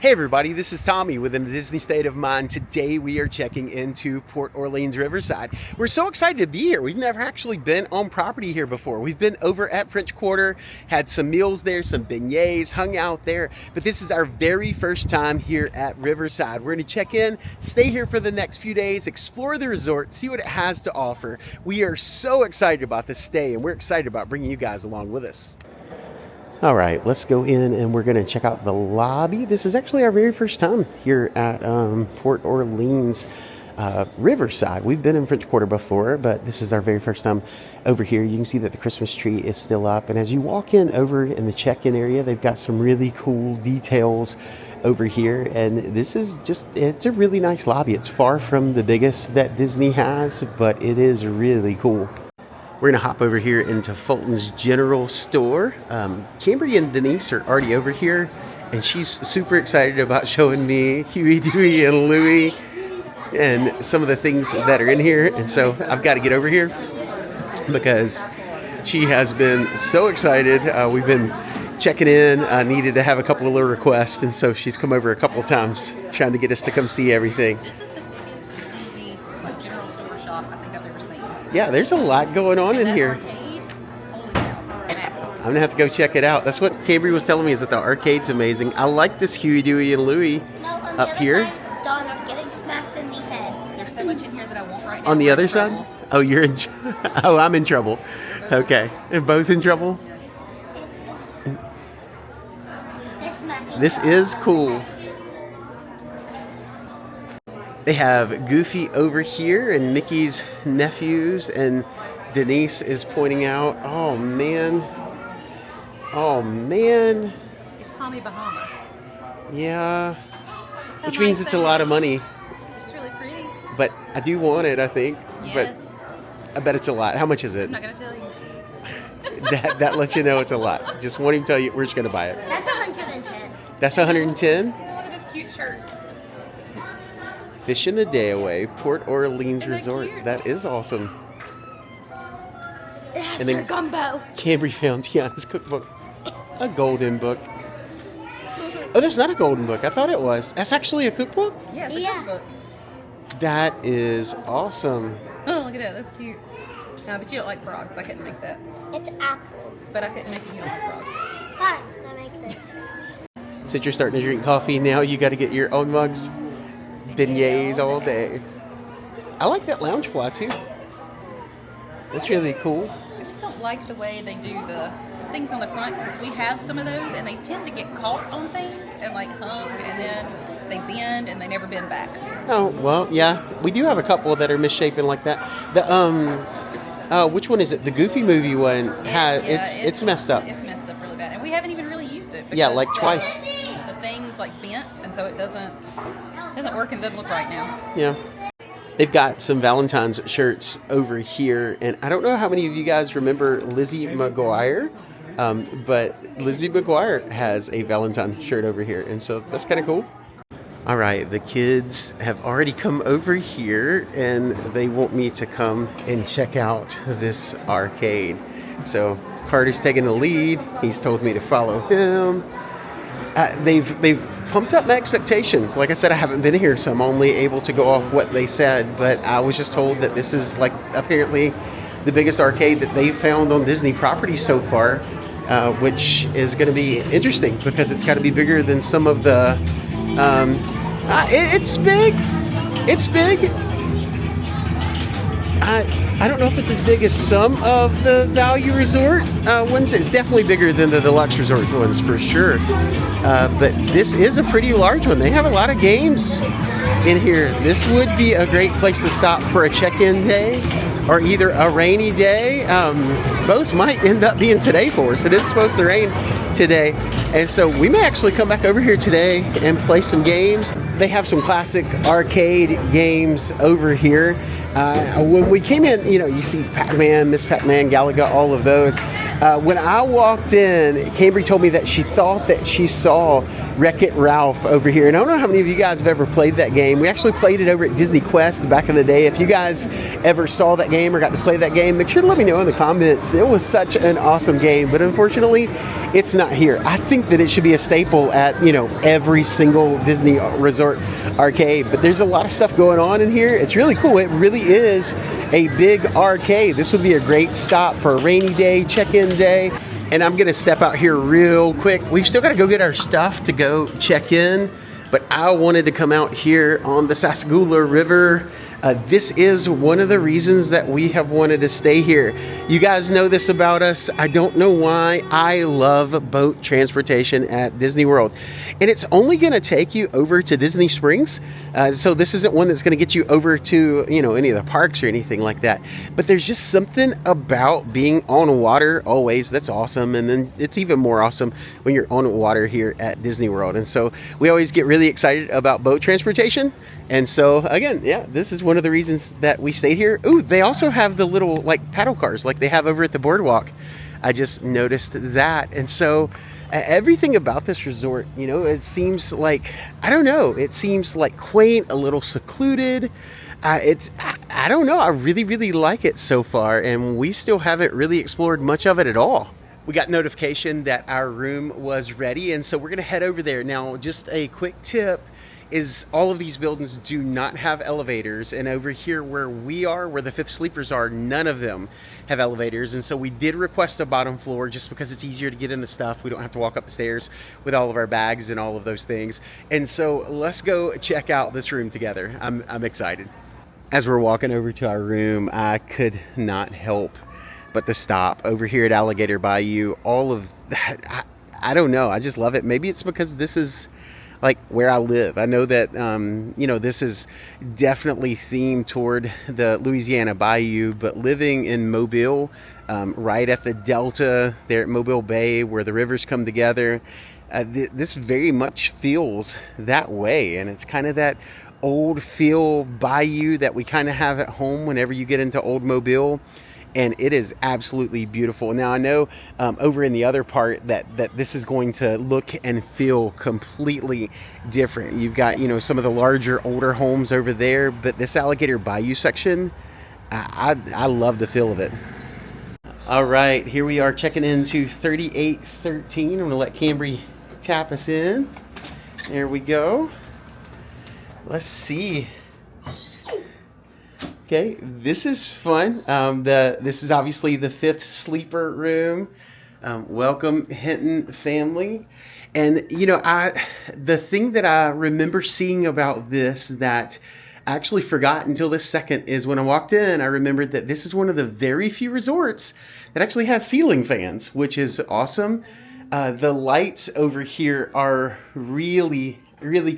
Hey everybody, this is Tommy with the Disney State of Mind. Today we are checking into Port Orleans Riverside. We're so excited to be here. We've never actually been on property here before. We've been over at French Quarter, had some meals there, some beignets, hung out there, but this is our very first time here at Riverside. We're going to check in, stay here for the next few days, explore the resort, see what it has to offer. We are so excited about this stay and we're excited about bringing you guys along with us. All right, let's go in and we're going to check out the lobby. This is actually our very first time here at Port Orleans Riverside. We've been in French Quarter before, but this is our very first time over here. You can see that the Christmas tree is still up. And as you walk in over in the check-in area, they've got some really cool details over here. And this is it's a really nice lobby. It's far from the biggest that Disney has, but it is really cool. We're going to hop over here into Fulton's General Store. Cambry and Denise are already over here, and she's super excited about showing me Huey, Dewey, and Louie and some of the things that are in here. And so I've got to get over here because she has been so excited. We've been checking in. I needed to have a couple of little requests, and so she's come over a couple of times trying to get us to come see everything. This is the biggest Disney general store shop I think I've ever seen. Yeah, there's a lot going on in here. Arcade, holy cow, massive. I'm gonna have to go check it out. That's what Cambry was telling me, is that the arcade's amazing. I like this Huey, Dewey, and Louie up here. Dawn, I'm getting smacked in the head. There's so much in here that I want right now. On the We're other in side? trouble. Oh, you're in. Oh, I'm in trouble. Okay, both in trouble. They're smacking. This is cool. They have Goofy over here and Mickey's nephews, and Denise is pointing out, oh man, It's Tommy Bahama. yeah, which means it's a lot of money, It's really pretty. but I do want it, I think, Yes. but I bet it's a lot. How much is it? I'm not gonna tell you. That lets you know it's a lot. Just want him to tell you, we're just going to buy it. That's 110. That's 110? Look at this cute shirt. Fishing a day away, Port Orleans Isn't that Resort. cute? That is awesome. It has And then- her gumbo. Cambry found his cookbook. A golden book. Oh, that's not a golden book. I thought it was. That's actually a cookbook? Yeah, it's a Yeah. cookbook. That is awesome. Oh, look at that. That's cute. No, but you don't like frogs. I couldn't make that. It's apple. But I couldn't make it. You don't like frogs. Fine, I make this. Since you're starting to drink coffee now, you got to get your own mugs. Beignets all day. I like that lounge fly too. That's really cool. I just don't like the way they do the things on the front, because we have some of those and they tend to get caught on things and hung, and then they bend and they never bend back. Oh, well, yeah. We do have a couple that are misshapen like that. The which one is it? The Goofy movie one it's messed up. It's messed up really bad, and we haven't even really used it. Yeah, because like twice. The thing's bent, and so it doesn't work and doesn't look right now. Yeah. They've got some Valentine's shirts over here, and I don't know how many of you guys remember Lizzie McGuire, but Lizzie McGuire has a Valentine's shirt over here, and so that's kind of cool. All right, the kids have already come over here, and they want me to come and check out this arcade. So Carter's taking the lead. He's told me to follow him. They've pumped up my expectations. Like I said, I haven't been here, so I'm only able to go off what they said. But I was just told that this is apparently the biggest arcade that they've found on Disney property so far, which is going to be interesting because it's got to be bigger than some of the. It's big. It's big. I don't know if it's as big as some of the Value Resort ones. It's definitely bigger than the Deluxe Resort ones for sure. But this is a pretty large one. They have a lot of games in here. This would be a great place to stop for a check-in day or either a rainy day. Both might end up being today for us. It is supposed to rain today. And so we may actually come back over here today and play some games. They have some classic arcade games over here. When we came in, you see Pac-Man, Miss Pac-Man, Galaga, all of those. When I walked in, Cambry told me that she thought that she saw Wreck-It Ralph over here. And I don't know how many of you guys have ever played that game. We actually played it over at Disney Quest back in the day. If you guys ever saw that game or got to play that game, make sure to let me know in the comments. It was such an awesome game, but unfortunately, it's not here. I think that it should be a staple at, you know, every single Disney resort arcade. But there's a lot of stuff going on in here. It's really cool. It really is a big arcade. This would be a great stop for a rainy day, check-in day. And I'm gonna step out here real quick. We've still gotta go get our stuff to go check in, but I wanted to come out here on the Sassagoula River. This is one of the reasons that we have wanted to stay here. You guys know this about us. I don't know why. I love boat transportation at Disney World. And it's only going to take you over to Disney Springs. So this isn't one that's going to get you over to, you know, any of the parks or anything like that. But there's just something about being on water always that's awesome. And then it's even more awesome when you're on water here at Disney World. And so we always get really excited about boat transportation. And so again, yeah, this is one of the reasons that we stayed here. Ooh, they also have the little like paddle cars like they have over at the boardwalk. I just noticed that. And so everything about this resort, you know, it seems like, I don't know, it seems like quaint, a little secluded. I don't know, I really, really like it so far. And we still haven't really explored much of it at all. We got notification that our room was ready. And so we're gonna head over there. Now, just a quick tip is all of these buildings do not have elevators, and over here where we are, where the fifth sleepers are, none of them have elevators. And so we did request a bottom floor just because it's easier to get into stuff. We don't have to walk up the stairs with all of our bags and all of those things. And so let's go check out this room together. I'm excited. As we're walking over to our room, I could not help but to stop over here at Alligator Bayou. All of that, I don't know, I just love it. Maybe it's because this is like where I live. I know that, you know, this is definitely themed toward the Louisiana Bayou, but living in Mobile, right at the Delta there at Mobile Bay where the rivers come together, this very much feels that way. And it's kind of that old feel bayou that we kind of have at home whenever you get into Old Mobile. And it is absolutely beautiful. Now I know over in the other part that this is going to look and feel completely different. You've got, you know, some of the larger, older homes over there, but this Alligator Bayou section, I love the feel of it. All right, here we are checking into 3813. I'm gonna let Cambry tap us in. There we go. Let's see. Okay, this is fun. This is obviously the fifth sleeper room. Welcome, Hinton family. And you know, the thing that I remember seeing about this that I actually forgot until this second is when I walked in, I remembered that this is one of the very few resorts that actually has ceiling fans, which is awesome. The lights over here are really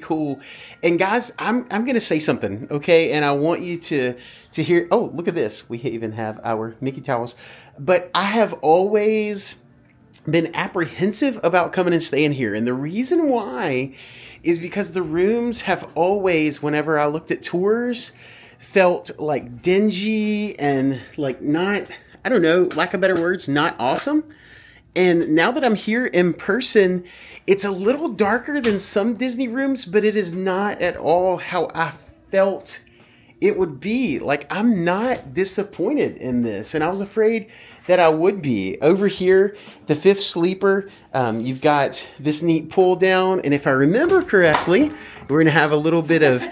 cool. And guys, I'm gonna say something, okay? And I want you to hear. Oh, look at this. We even have our Mickey towels. But I have always been apprehensive about coming and staying here. And the reason why is because the rooms have always, whenever I looked at tours, felt like dingy and like not, I don't know, lack of better words, not awesome. And now that I'm here in person, it's a little darker than some Disney rooms, but it is not at all how I felt it would be. Like, I'm not disappointed in this, and I was afraid that I would be. Over here, the fifth sleeper, you've got this neat pull down, and if I remember correctly, we're going to have a little bit of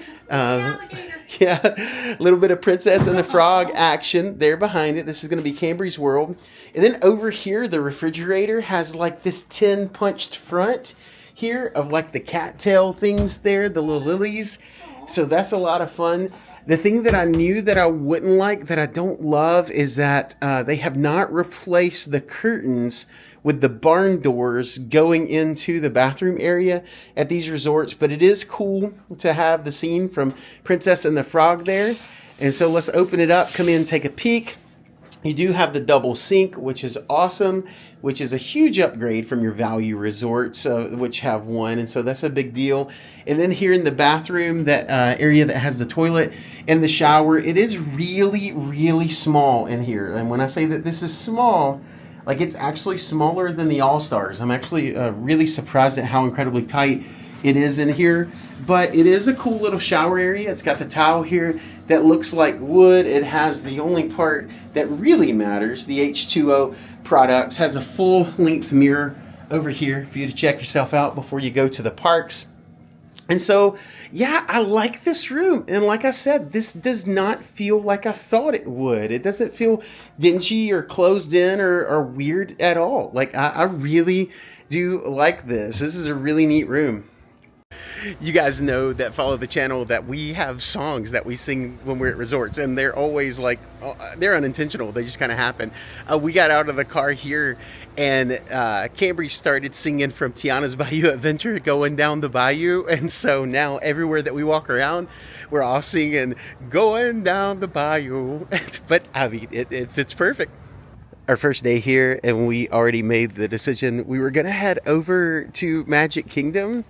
a little bit of Princess and the Frog action there behind it. This is going to be Cambry's World. And then over here, the refrigerator has like this tin punched front here of like the cattail things there, the little lilies. So that's a lot of fun. The thing that I knew that I wouldn't like, that I don't love, is that they have not replaced the curtains with the barn doors going into the bathroom area at these resorts. But it is cool to have the scene from Princess and the Frog there. And so let's open it up, come in, take a peek. You do have the double sink, which is awesome, which is a huge upgrade from your value resorts, which have one. And so that's a big deal. And then here in the bathroom, that area that has the toilet and the shower, it is really small in here. And when I say that this is small, like, it's actually smaller than the All-Stars. I'm actually really surprised at how incredibly tight it is in here. But it is a cool little shower area. It's got the towel here that looks like wood. It has the only part that really matters, the H2O products, has a full length mirror over here for you to check yourself out before you go to the parks. And so, yeah, I like this room. And like I said, this does not feel like I thought it would. It doesn't feel dingy or closed in or weird at all. Like, I really do like this. This is a really neat room. You guys know that follow the channel that we have songs that we sing when we're at resorts, and they're always like, they're unintentional. They just kind of happen. We got out of the car here, and Cambry started singing from Tiana's Bayou Adventure, going down the bayou. And so now everywhere that we walk around, we're all singing going down the bayou. But I mean, it fits perfect. Our first day here, and we already made the decision we were gonna head over to Magic Kingdom,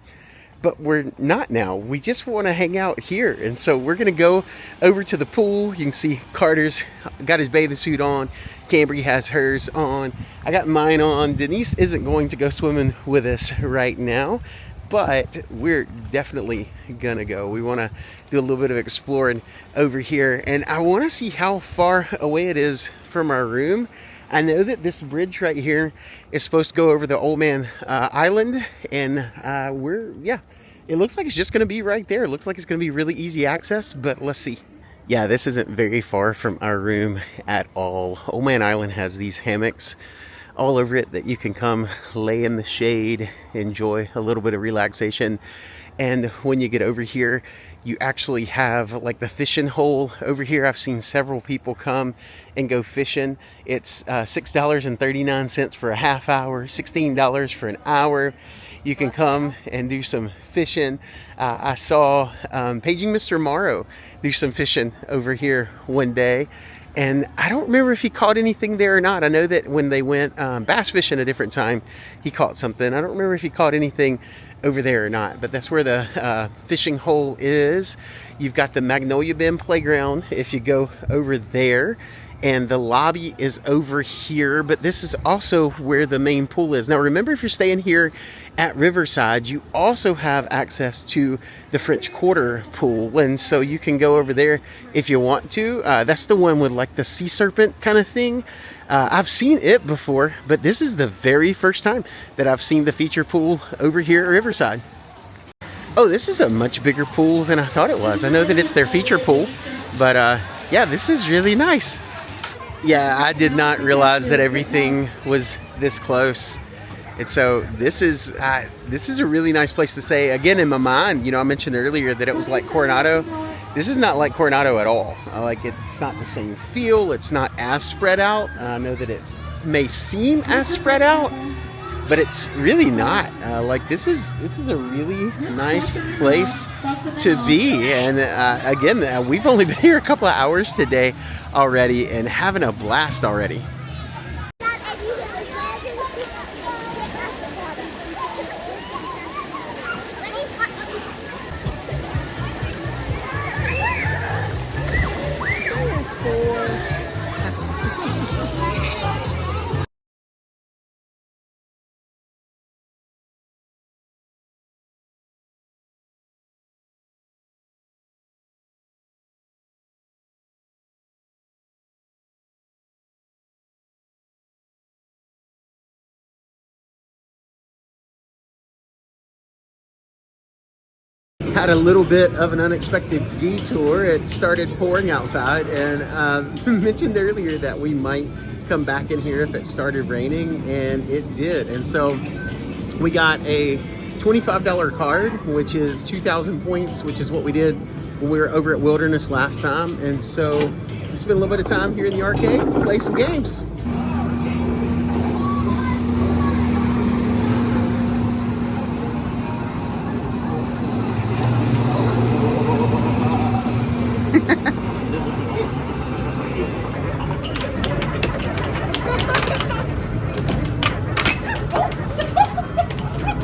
but we're not now. We just want to hang out here. And so we're going to go over to the pool. You can see Carter's got his bathing suit on. Cambry has hers on. I got mine on. Denise isn't going to go swimming with us right now, but we're definitely going to go. We want to do a little bit of exploring over here. And I want to see how far away it is from our room. I know that this bridge right here is supposed to go over the Old Man Island, and it looks like it's just going to be right there. It looks like it's going to be really easy access, but let's see. Yeah, this isn't very far from our room at all. Old Man Island has these hammocks all over it that you can come lay in the shade, enjoy a little bit of relaxation. And when you get over here, you actually have like the fishing hole over here. I've seen several people come and go fishing. It's $6.39 for a half hour, $16 for an hour. You can come and do some fishing. I saw Paging Mr. Morrow do some fishing over here one day. And I don't remember if he caught anything there or not. I know that when they went bass fishing a different time, he caught something. I don't remember if he caught anything over there or not, but that's where the fishing hole is. You've got the Magnolia Bend playground if you go over there, and the lobby is over here, but this is also where the main pool is. Now remember, if you're staying here at Riverside, you also have access to the French Quarter pool, and so you can go over there if you want to. That's the one with like the sea serpent kind of thing. I've seen it before, but this is the very first time that I've seen the feature pool over here at Riverside. Oh, this is a much bigger pool than I thought it was. I know that it's their feature pool, but yeah, this is really nice. Yeah, I did not realize that everything was this close. And so this is a really nice place to stay. Again, in my mind, I mentioned earlier that it was like Coronado. This is not like Coronado at all. It's not the same feel. It's not as spread out. I know that it may seem as spread out, but it's really not. This is a really nice place to be. And again, we've only been here a couple of hours today already and having a blast already. Had a little bit of an unexpected detour. It started pouring outside, and mentioned earlier that we might come back in here if it started raining, and it did. And so we got a $25 card, which is 2,000 points, which is what we did when we were over at Wilderness last time. And so we spent a little bit of time here in the arcade, play some games.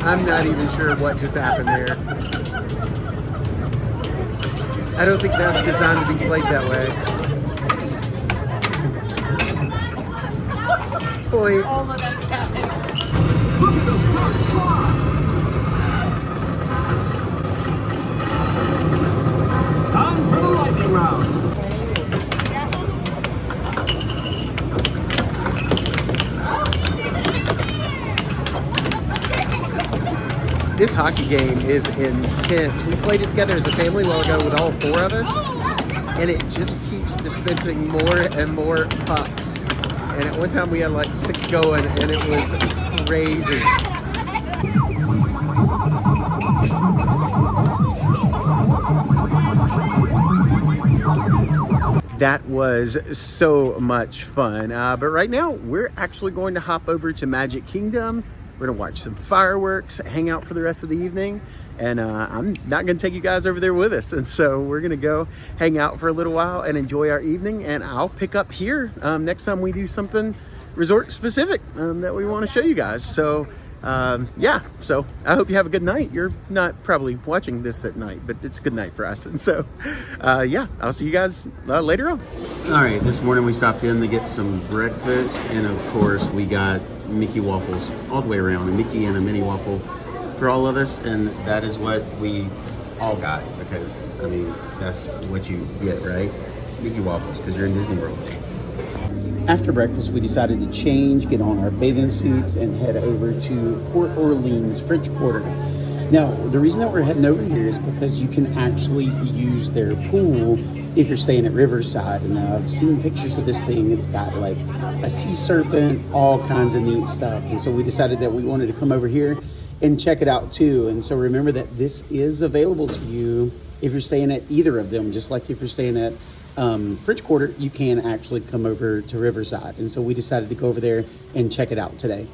I'm not even sure what just happened there. I don't think that's designed to be played that way. Points. All of them happened. Time for the lightning round. hockey game is intense. We played it together as a family a while ago with all 4 of us, and it just keeps dispensing more and more pucks. And at one time we had like 6 going, and it was crazy. That was so much fun. But right now we're actually going to hop over to Magic Kingdom. We're gonna watch some fireworks, hang out for the rest of the evening, and I'm not gonna take you guys over there with us. And so we're gonna go hang out for a little while and enjoy our evening, and I'll pick up here next time we do something resort specific that we want to show you guys. So yeah, so I hope you have a good night. You're not probably watching this at night, but it's a good night for us. And so yeah, I'll see you guys later on. All right, this morning we stopped in to get some breakfast, and of course we got Mickey waffles all the way around, a Mickey and a mini waffle for all of us, and that is what we all got, because I mean that's what you get, right? Mickey waffles, because you're in Disney World. After breakfast, we decided to change, get on our bathing suits, and head over to Port Orleans French Quarter. Now, the reason that we're heading over here is because you can actually use their pool if you're staying at Riverside. And I've seen pictures of this thing. It's got like a sea serpent, all kinds of neat stuff. And so we decided that we wanted to come over here and check it out too. And so remember that this is available to you if you're staying at either of them, just like if you're staying at French Quarter, you can actually come over to Riverside. And so we decided to go over there and check it out today.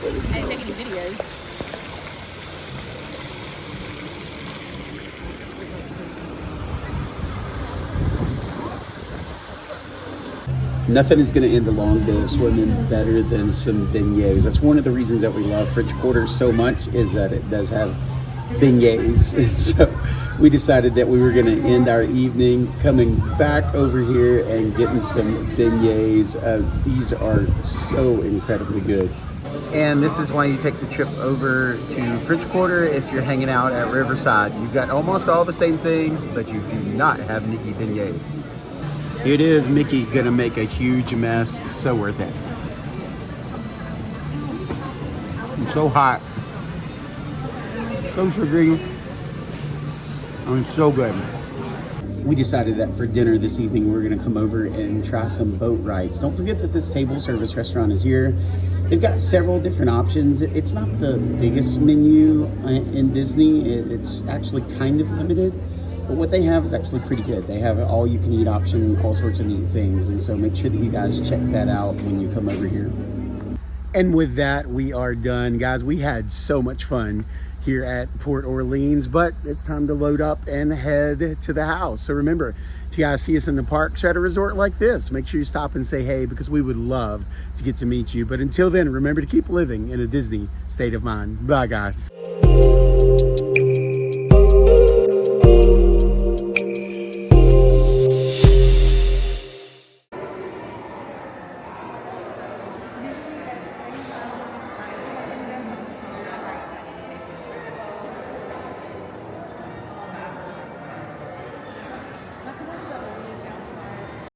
I didn't take any videos. Nothing is going to end a long day of swimming better than some beignets. That's one of the reasons that we love French Quarter so much, is that it does have beignets. And so we decided that we were going to end our evening coming back over here and getting some beignets. These are so incredibly good. And this is why you take the trip over to French Quarter if you're hanging out at Riverside. You've got almost all the same things, but you do not have Mickey beignets. It is Mickey gonna make a huge mess. So worth it. It's so hot, so sugary, and it's so good. We decided that for dinner this evening we're gonna come over and try some Boatwrights. Don't forget that this table service restaurant is here. They've got several different options. It's not the biggest menu in Disney. It's actually kind of limited, but what they have is actually pretty good. They have an all-you-can-eat option, all sorts of neat things, and so make sure that you guys check that out when you come over here. And with that, we are done. Guys, we had so much fun here at Port Orleans, but it's time to load up and head to the house. So remember, if you guys see us in the parks or at a resort like this, make sure you stop and say hey, because we would love to get to meet you. But until then, remember to keep living in a Disney state of mind. Bye, guys.